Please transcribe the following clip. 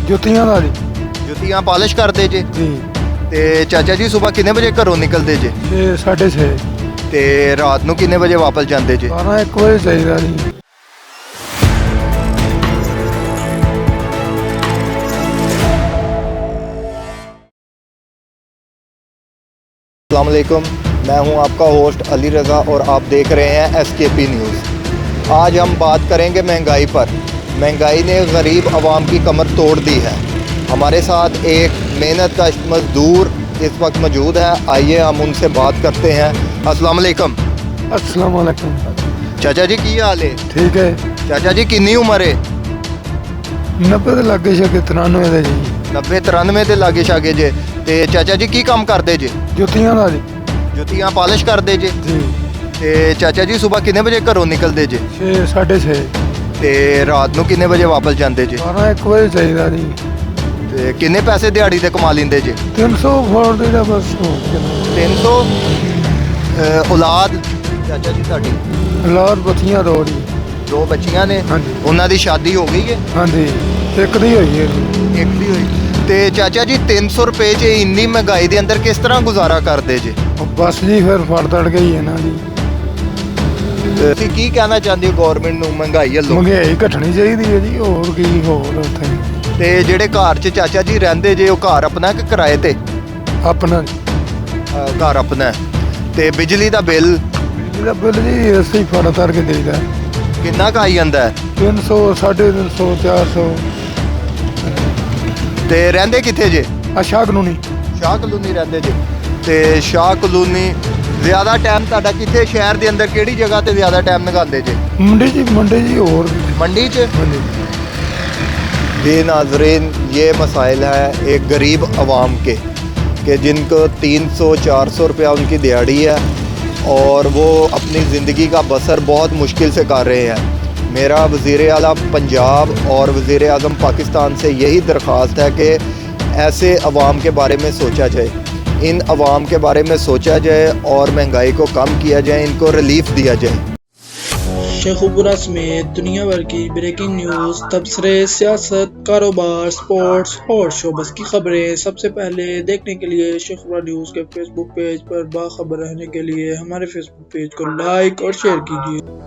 ਜੁੱਤੀਆਂ ਦਾ ਜੀ। ਜੁੱਤੀਆਂ ਪਾਲਿਸ਼ ਕਰਦੇ ਜੇ ਜੀ ਤੇ ਚਾਚਾ ਜੀ ਸਵੇਰ ਕਿੰਨੇ ਵਜੇ ਘਰੋਂ ਨਿਕਲਦੇ ਜੇ 6:30 ਤੇ ਰਾਤ ਨੂੰ ਕਿੰਨੇ ਵਜੇ ਵਾਪਸ ਜਾਂਦੇ ਜੇ 12-1 ਵਜੇ ਚਾਹੀਦਾ ਜੀ। अस्सलाम वालेकुम, मैं हूं आपका होस्ट अली रज़ा और आप देख रहे हैं SKP न्यूज़। आज हम बात करेंगे महंगाई पर। महंगाई ने गरीब आवाम की कमर तोड़ दी है। हमारे साथ एक मेहनत का मज़दूर इस वक्त मौजूद है, आइए हम उनसे बात करते हैं। अस्सलाम वालेकुम। अस्सलाम वालेकुम। चाचा जी की हाल है? ठीक है। चाचा जी किन्नी उम्र है? 90 ਦੇ ਲਾਗੇ ਛਾਗੇ 93 ਦੇ ਜੀ। 90-93 ਦੇ ਲਾਗੇ ਛਾਗੇ ਜੇ। ਤੇ ਚਾਚਾ ਜੀ ਕੀ ਕੰਮ ਕਰਦੇ ਜੇ? ਜੁੱਤੀਆਂ ਦਾ ਜੀ। ਜੁੱਤੀਆਂ ਪਾਲਿਸ਼ ਕਰਦੇ ਜੇ ਜੀ ਤੇ ਚਾਚਾ ਜੀ ਸਵੇਰ ਕਿੰਨੇ ਵਜੇ ਘਰੋਂ ਨਿਕਲਦੇ ਜੇ 6:30 ਤੇ ਰਾਤ ਨੂੰ ਕਿੰਨੇ ਵਜੇ ਵਾਪਸ ਜਾਂਦੇ ਜੇ 12-1 ਵਜੇ ਚਾਹੀਦਾ ਜੀ। ਤੇ ਕਿੰਨੇ ਪੈਸੇ ਦਿਹਾੜੀ ਦੇ ਕਮਾ ਲੈਂਦੇ ਜੇ? 300 ਫੋੜ ਦੇ ਦਾ ਬਸ ਹੋ ਗਿਆ। 300। ਔਲਾਦ ਚਾਚਾ ਜੀ ਤੁਹਾਡੀ? ਲਾਰ ਬੱਤੀਆਂ ਦੋ ਜੀ। 2 ਬੱਚੀਆਂ ਨੇ। ਹਾਂਜੀ ਉਹਨਾਂ ਦੀ ਸ਼ਾਦੀ ਹੋ ਗਈ ਹੈ? ਹਾਂਜੀ ਇੱਕ ਦੀ ਹੋਈ ਹੈ ਜੀ। ਇੱਕ ਦੀ ਹੋਈ। ਤੇ ਚਾਚਾ ਜੀ 300 ਰੁਪਏ 'ਚ ਇੰਨੀ ਮਹਿੰਗਾਈ ਦੇ ਅੰਦਰ ਕਿਸ ਤਰ੍ਹਾਂ ਗੁਜ਼ਾਰਾ ਕਰਦੇ ਜੇ? ਉਹ ਬਸ ਜੀ ਫਿਰ ਫੜ ਤੜ ਗਈ ਹੈ ਨਾ ਜੀ। ਤੁਸੀਂ ਕੀ ਕਹਿਣਾ ਚਾਹੁੰਦੇ ਹੋ ਗਵਰਨਮੈਂਟ ਨੂੰ ਮਹਿੰਗਾਈ ਵੱਲੋਂ? ਮਹਿੰਗਾਈ ਘਟਣੀ ਚਾਹੀਦੀ ਹੈ ਜੀ। ਹੋਰ ਕੀ ਹੋਰ ਉੱਥੇ ਤੇ ਜਿਹੜੇ ਘਰ 'ਚ ਚਾਚਾ ਜੀ ਰਹਿੰਦੇ ਜੇ ਉਹ ਘਰ ਆਪਣਾ ਕਿ ਕਿਰਾਏ ਤੇ? ਆਪਣਾ ਘਰ ਆਪਣਾ ਹੈ। ਤੇ ਬਿਜਲੀ ਦਾ ਬਿੱਲ ਇਹਦਾ ਬਿੱਲ ਜੀ ਅਸੀਂ ਫੜ ਤੜ ਕੇ ਦੇਈਦਾ। ਕਿੰਨਾ ਕੁ ਆਈ ਜਾਂਦਾ ਹੈ? 300 350 400। ਤੇ ਰਹਿੰਦੇ ਕਿੱਥੇ ਜੇ? ਸ਼ਾਹ ਕਾਨੂੰਨੀ। ਸ਼ਾਹ ਕਲੋਨੀ ਰਹਿੰਦੇ ਜੇ। ਤੇ ਸ਼ਾਹ ਕਲੋਨੀ ਜ਼ਿਆਦਾ ਟਾਈਮ ਤੁਹਾਡਾ ਕਿੱਥੇ ਸ਼ਹਿਰ ਦੇ ਅੰਦਰ ਕਿਹੜੀ ਜਗ੍ਹਾ ਤੇ ਜ਼ਿਆਦਾ ਟਾਈਮ ਲਗਾਉਂਦੇ ਜੇ? ਮੰਡੀ ਜੀ ਹੋਰ मंडी च? ਹਾਂਜੀ। ये नाजरीन, ये मसाइल है एक गरीब आवाम के कि जिनको 300-400 रुपया उनकी दिहाड़ी है और वो अपनी ज़िंदगी का बसर बहुत मुश्किल से कर रहे हैं। मेरा वज़ीर आला पंजाब और वज़ीर आज़म पाकिस्तान से यही दरख्वास्त है कि ऐसे अवाम के बारे में सोचा जाए, इन अवाम के बारे में सोचा जाए और महंगाई को कम किया जाए, इनको रिलीफ दिया जाए। शेखुपुरा समेत दुनिया भर की ब्रेकिंग न्यूज़, तबसरे, सियासत, कारोबार, स्पोर्ट्स और शोबस की खबरें सबसे पहले देखने के लिए शेखुपुरा न्यूज़ के फेसबुक पेज पर बाखबर रहने के लिए हमारे फेसबुक पेज को लाइक और शेयर कीजिए।